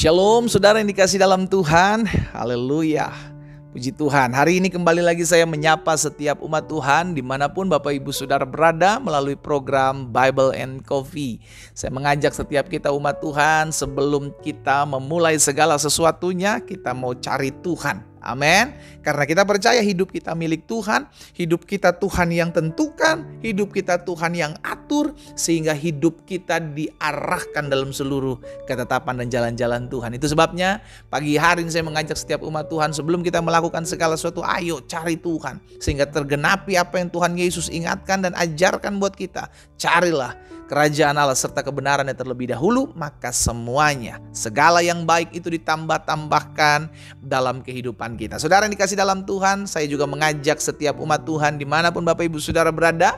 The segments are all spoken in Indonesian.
Shalom saudara yang dikasih dalam Tuhan. Haleluya. Puji Tuhan. Hari ini kembali lagi saya menyapa setiap umat Tuhan dimanapun Bapak Ibu Saudara berada melalui program Bible and Coffee. Saya mengajak setiap kita umat Tuhan sebelum kita memulai segala sesuatunya, kita mau cari Tuhan. Amin. Karena kita percaya hidup kita milik Tuhan, hidup kita Tuhan yang tentukan, hidup kita Tuhan yang atur, sehingga hidup kita diarahkan dalam seluruh ketetapan dan jalan-jalan Tuhan. Itu sebabnya pagi hari ini saya mengajak setiap umat Tuhan sebelum kita melakukan segala sesuatu, ayo cari Tuhan. Sehingga tergenapi apa yang Tuhan Yesus ingatkan dan ajarkan buat kita. Carilah kerajaan Allah serta kebenarannya terlebih dahulu, maka semuanya, segala yang baik itu ditambah-tambahkan dalam kehidupan kita. Saudara yang dikasih dalam Tuhan, saya juga mengajak setiap umat Tuhan dimanapun Bapak Ibu Saudara berada,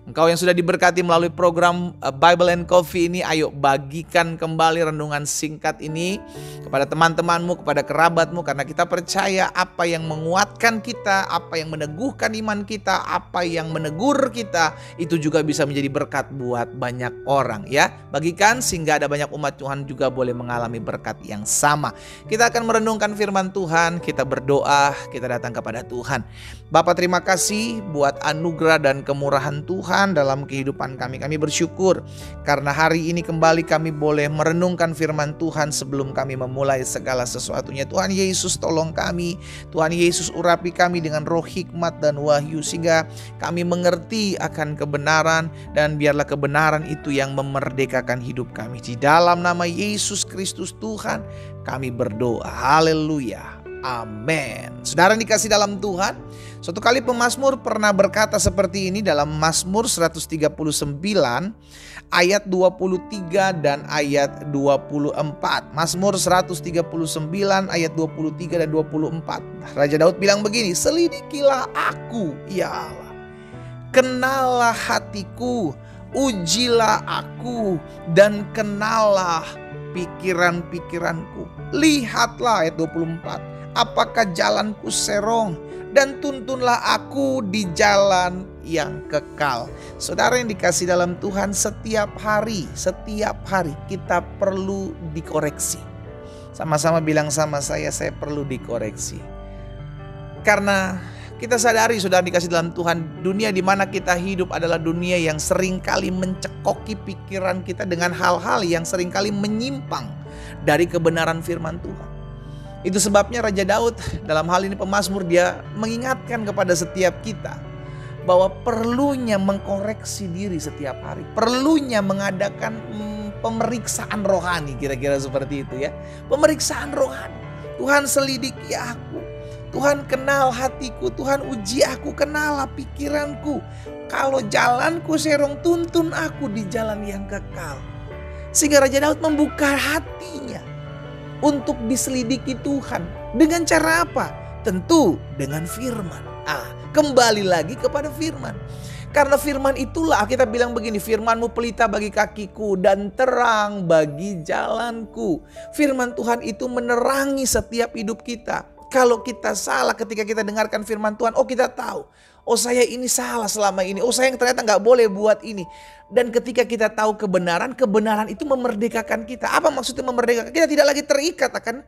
engkau yang sudah diberkati melalui program Bible and Coffee ini, ayo bagikan kembali renungan singkat ini kepada teman-temanmu, kepada kerabatmu, karena kita percaya apa yang menguatkan kita, apa yang meneguhkan iman kita, apa yang menegur kita, itu juga bisa menjadi berkat buat banyak orang ya. Bagikan sehingga ada banyak umat Tuhan juga boleh mengalami berkat yang sama. Kita akan merenungkan firman Tuhan, kita berdoa, kita datang kepada Tuhan. Bapa, terima kasih buat anugerah dan kemurahan Tuhan dalam kehidupan kami. Kami bersyukur karena hari ini kembali kami boleh merenungkan firman Tuhan sebelum kami memulai segala sesuatunya. Tuhan Yesus tolong kami, Tuhan Yesus urapi kami dengan roh hikmat dan wahyu sehingga kami mengerti akan kebenaran, dan biarlah kebenaran itu yang memerdekakan hidup kami. Di dalam nama Yesus Kristus Tuhan kami berdoa. Haleluya. Amin. Saudara yang dikasih dalam Tuhan, suatu kali pemazmur pernah berkata seperti ini dalam Mazmur 139 ayat 23 dan ayat 24. Mazmur 139 ayat 23 dan 24. Raja Daud bilang begini, "Selidikilah aku, ya Allah. Kenallah hatiku, ujilah aku dan kenallah pikiran-pikiranku. Lihatlah," ayat 24, "apakah jalanku serong, dan tuntunlah aku di jalan yang kekal." Saudara yang dikasih dalam Tuhan, setiap hari kita perlu dikoreksi. Sama-sama bilang sama saya perlu dikoreksi. Karena kita sadari, saudara dikasih dalam Tuhan, dunia di mana kita hidup adalah dunia yang seringkali mencekoki pikiran kita dengan hal-hal yang seringkali menyimpang dari kebenaran firman Tuhan. Itu sebabnya Raja Daud dalam hal ini pemazmur, dia mengingatkan kepada setiap kita bahwa perlunya mengkoreksi diri setiap hari. Perlunya mengadakan pemeriksaan rohani, kira-kira seperti itu ya. Pemeriksaan rohani. Tuhan selidiki aku. Tuhan kenal hatiku, Tuhan uji aku, kenallah pikiranku. Kalau jalanku serong, tuntun aku di jalan yang kekal. Sehingga Raja Daud membuka hatinya untuk diselidiki Tuhan. Dengan cara apa? Tentu dengan firman. Kembali lagi kepada firman. Karena firman itulah, kita bilang begini, firman-Mu pelita bagi kakiku dan terang bagi jalanku. Firman Tuhan itu menerangi setiap hidup kita. Kalau kita salah ketika kita dengarkan firman Tuhan, kita tahu, saya ini salah selama ini, saya yang ternyata gak boleh buat ini. Dan ketika kita tahu kebenaran, kebenaran itu memerdekakan kita. Apa maksudnya memerdekakan? Kita tidak lagi terikat akan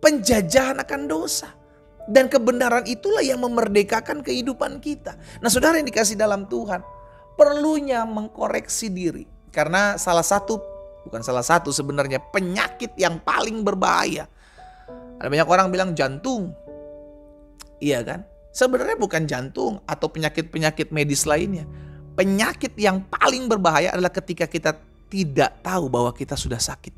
penjajahan akan dosa. Dan kebenaran itulah yang memerdekakan kehidupan kita. Nah, saudara yang dikasih dalam Tuhan, perlunya mengkoreksi diri. Karena sebenarnya penyakit yang paling berbahaya. Ada banyak orang bilang jantung. Iya kan? Sebenarnya bukan jantung atau penyakit-penyakit medis lainnya. Penyakit yang paling berbahaya adalah ketika kita tidak tahu bahwa kita sudah sakit.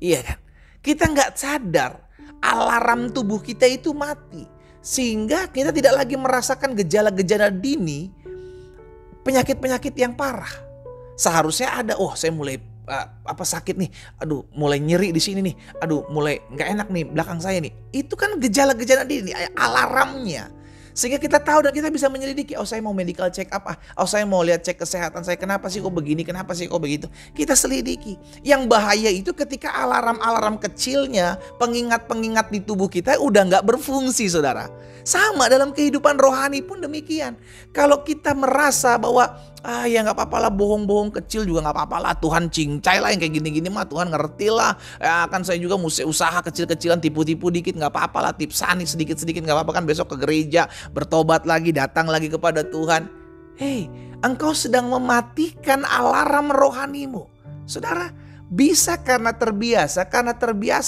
Iya kan? Kita nggak sadar alarm tubuh kita itu mati. Sehingga kita tidak lagi merasakan gejala-gejala dini penyakit-penyakit yang parah. Seharusnya ada, saya mulai sakit nih, mulai nyeri di sini nih, mulai nggak enak nih belakang saya nih. Itu kan gejala-gejala dini, alarmnya. Sehingga kita tahu dan kita bisa menyelidiki. Oh, saya mau medical check up. Oh, saya mau lihat cek kesehatan saya. Kenapa sih kok begini? Kenapa sih kok begitu? Kita selidiki. Yang bahaya itu ketika alarm-alarm kecilnya, pengingat-pengingat di tubuh kita udah nggak berfungsi, saudara. Sama dalam kehidupan rohani pun demikian. Kalau kita merasa bahwa ya nggak apa-apa lah, bohong-bohong kecil juga nggak apa-apa lah, Tuhan cincai lah yang kayak gini-gini mah Tuhan ngerti lah. Ya kan saya juga mesti usaha kecil-kecilan, tipu-tipu dikit nggak apa-apa lah, tipsani sedikit-sedikit nggak apa-apa kan, besok ke gereja bertobat lagi, datang lagi kepada Tuhan. Hei, engkau sedang mematikan alarm rohanimu, saudara. Bisa karena terbiasa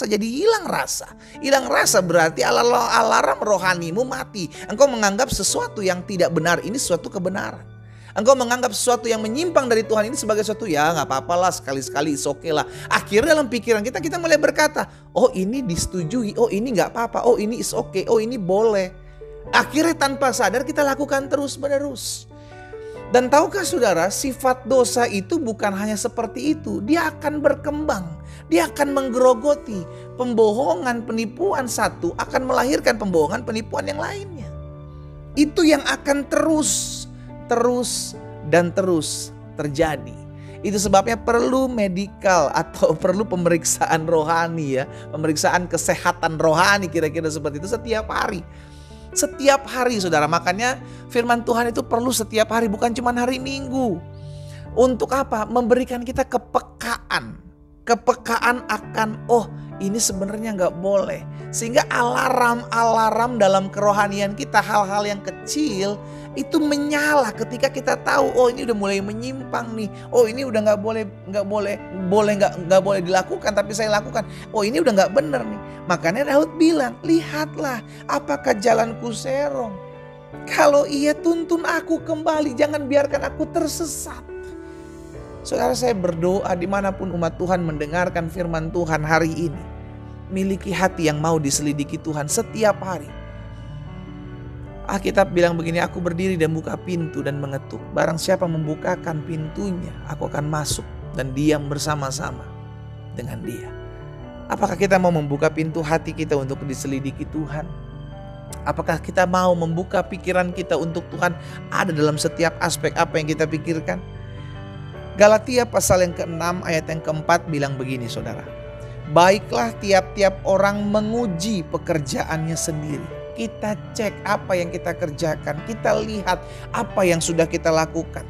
jadi hilang rasa. Hilang rasa berarti alarm rohanimu mati. Engkau menganggap sesuatu yang tidak benar ini suatu kebenaran. Engkau menganggap sesuatu yang menyimpang dari Tuhan ini sebagai sesuatu ya nggak apa-apa lah, sekali-sekali is okay lah. Akhirnya dalam pikiran kita mulai berkata, oh ini disetujui, oh ini nggak apa-apa, oh ini is okay, oh ini boleh. Akhirnya tanpa sadar kita lakukan terus-menerus. Dan tahukah saudara, sifat dosa itu bukan hanya seperti itu. Dia akan berkembang. Dia akan menggerogoti. Pembohongan, penipuan satu akan melahirkan pembohongan, penipuan yang lainnya. Itu yang akan terus terjadi. Itu sebabnya perlu medikal atau perlu pemeriksaan rohani ya. Pemeriksaan kesehatan rohani kira-kira seperti itu setiap hari. Setiap hari saudara, makanya firman Tuhan itu perlu setiap hari, bukan cuma hari Minggu. Untuk apa? Memberikan kita kepekaan. Kepekaan akan ini sebenarnya gak boleh. Sehingga alarm dalam kerohanian kita, hal-hal yang kecil itu menyala ketika kita tahu ini udah mulai menyimpang nih. Ini udah nggak boleh dilakukan tapi saya lakukan. Ini udah nggak benar nih. Makanya Daud bilang, lihatlah apakah jalanku serong. Kalau iya tuntun aku kembali, jangan biarkan aku tersesat. Saudara, saya berdoa dimanapun umat Tuhan mendengarkan firman Tuhan hari ini, miliki hati yang mau diselidiki Tuhan setiap hari. Alkitab bilang begini, aku berdiri dan buka pintu dan mengetuk. Barang siapa membukakan pintunya, aku akan masuk dan diam bersama-sama dengan dia. Apakah kita mau membuka pintu hati kita untuk diselidiki Tuhan? Apakah kita mau membuka pikiran kita untuk Tuhan ada dalam setiap aspek apa yang kita pikirkan? Galatia pasal yang ke-6 ayat yang ke-4 bilang begini saudara. Baiklah tiap-tiap orang menguji pekerjaannya sendiri. Kita cek apa yang kita kerjakan. Kita lihat apa yang sudah kita lakukan.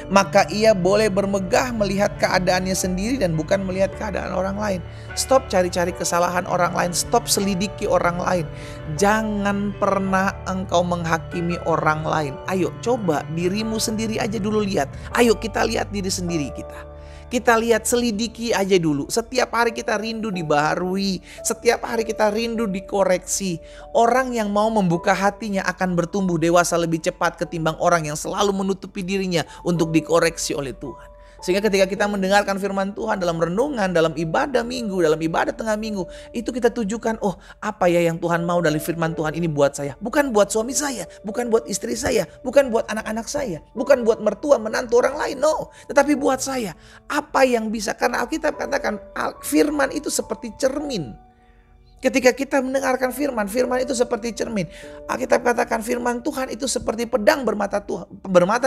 Maka ia boleh bermegah melihat keadaannya sendiri dan bukan melihat keadaan orang lain. Stop cari-cari kesalahan orang lain. Stop selidiki orang lain. Jangan pernah engkau menghakimi orang lain. Ayo coba dirimu sendiri aja dulu lihat. Ayo kita lihat diri sendiri kita. Kita lihat, selidiki aja dulu. Setiap hari kita rindu dibaharui. Setiap hari kita rindu dikoreksi. Orang yang mau membuka hatinya akan bertumbuh dewasa lebih cepat ketimbang orang yang selalu menutupi dirinya untuk dikoreksi oleh Tuhan. Sehingga ketika kita mendengarkan firman Tuhan dalam renungan, dalam ibadah minggu, dalam ibadah tengah minggu, itu kita tujukan, apa ya yang Tuhan mau dari firman Tuhan ini buat saya. Bukan buat suami saya, bukan buat istri saya, bukan buat anak-anak saya, bukan buat mertua, menantu orang lain, no. Tetapi buat saya, apa yang bisa, karena Alkitab katakan firman itu seperti cermin. Ketika kita mendengarkan firman itu seperti cermin. Alkitab katakan firman Tuhan itu seperti pedang bermata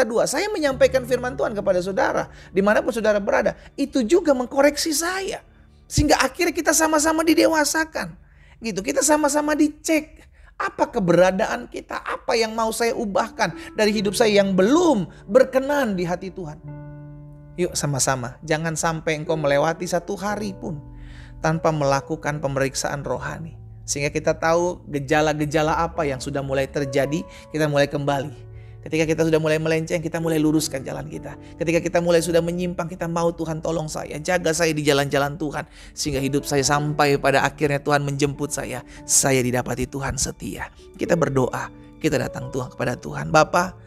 dua. Saya menyampaikan firman Tuhan kepada saudara, dimanapun saudara berada, itu juga mengkoreksi saya. Sehingga akhirnya kita sama-sama didewasakan. Gitu, kita sama-sama dicek. Apa keberadaan kita, apa yang mau saya ubahkan dari hidup saya yang belum berkenan di hati Tuhan. Yuk sama-sama, jangan sampai engkau melewati satu hari pun tanpa melakukan pemeriksaan rohani. Sehingga kita tahu gejala-gejala apa yang sudah mulai terjadi, kita mulai kembali. Ketika kita sudah mulai melenceng, kita mulai luruskan jalan kita. Ketika kita mulai sudah menyimpang, kita mau Tuhan tolong saya, jaga saya di jalan-jalan Tuhan. Sehingga hidup saya sampai pada akhirnya Tuhan menjemput saya didapati Tuhan setia. Kita berdoa, kita datang Tuhan kepada Tuhan. Bapa,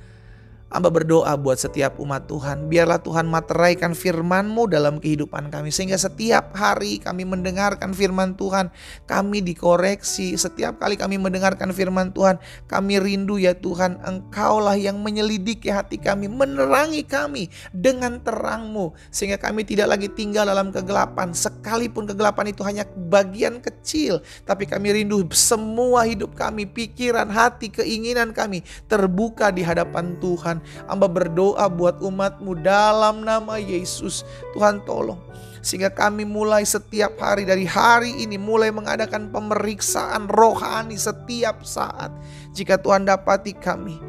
Hamba berdoa buat setiap umat Tuhan. Biarlah Tuhan materaikan firman-Mu dalam kehidupan kami. Sehingga setiap hari kami mendengarkan firman Tuhan, kami dikoreksi. Setiap kali kami mendengarkan firman Tuhan, kami rindu ya Tuhan, Engkaulah yang menyelidiki hati kami, menerangi kami dengan terang-Mu. Sehingga kami tidak lagi tinggal dalam kegelapan. Sekalipun kegelapan itu hanya bagian kecil, tapi kami rindu semua hidup kami, pikiran, hati, keinginan kami terbuka di hadapan Tuhan. Hamba berdoa buat umat-Mu dalam nama Yesus. Tuhan tolong sehingga kami mulai setiap hari, dari hari ini mulai mengadakan pemeriksaan rohani setiap saat. Jika Tuhan dapati kami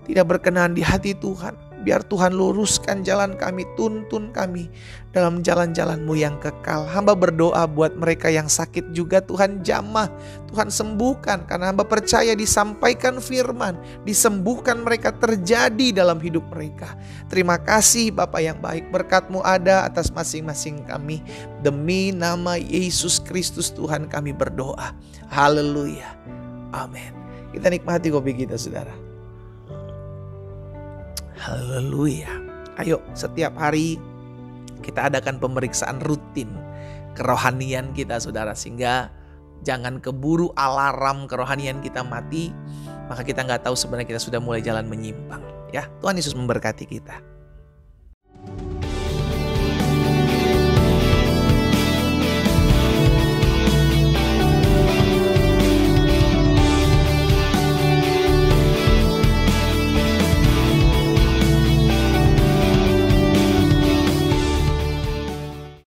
tidak berkenan di hati Tuhan, biar Tuhan luruskan jalan kami, tuntun kami dalam jalan-jalan-Mu yang kekal. Hamba berdoa buat mereka yang sakit juga, Tuhan jamah, Tuhan sembuhkan. Karena hamba percaya disampaikan firman, disembuhkan mereka terjadi dalam hidup mereka. Terima kasih Bapa yang baik, berkat-Mu ada atas masing-masing kami. Demi nama Yesus Kristus Tuhan kami berdoa. Haleluya. Amin. Kita nikmati kopi kita saudara. Haleluya. Ayo setiap hari kita adakan pemeriksaan rutin kerohanian kita saudara. Sehingga jangan keburu alarm kerohanian kita mati. Maka kita gak tahu sebenarnya kita sudah mulai jalan menyimpang. Ya, Tuhan Yesus memberkati kita.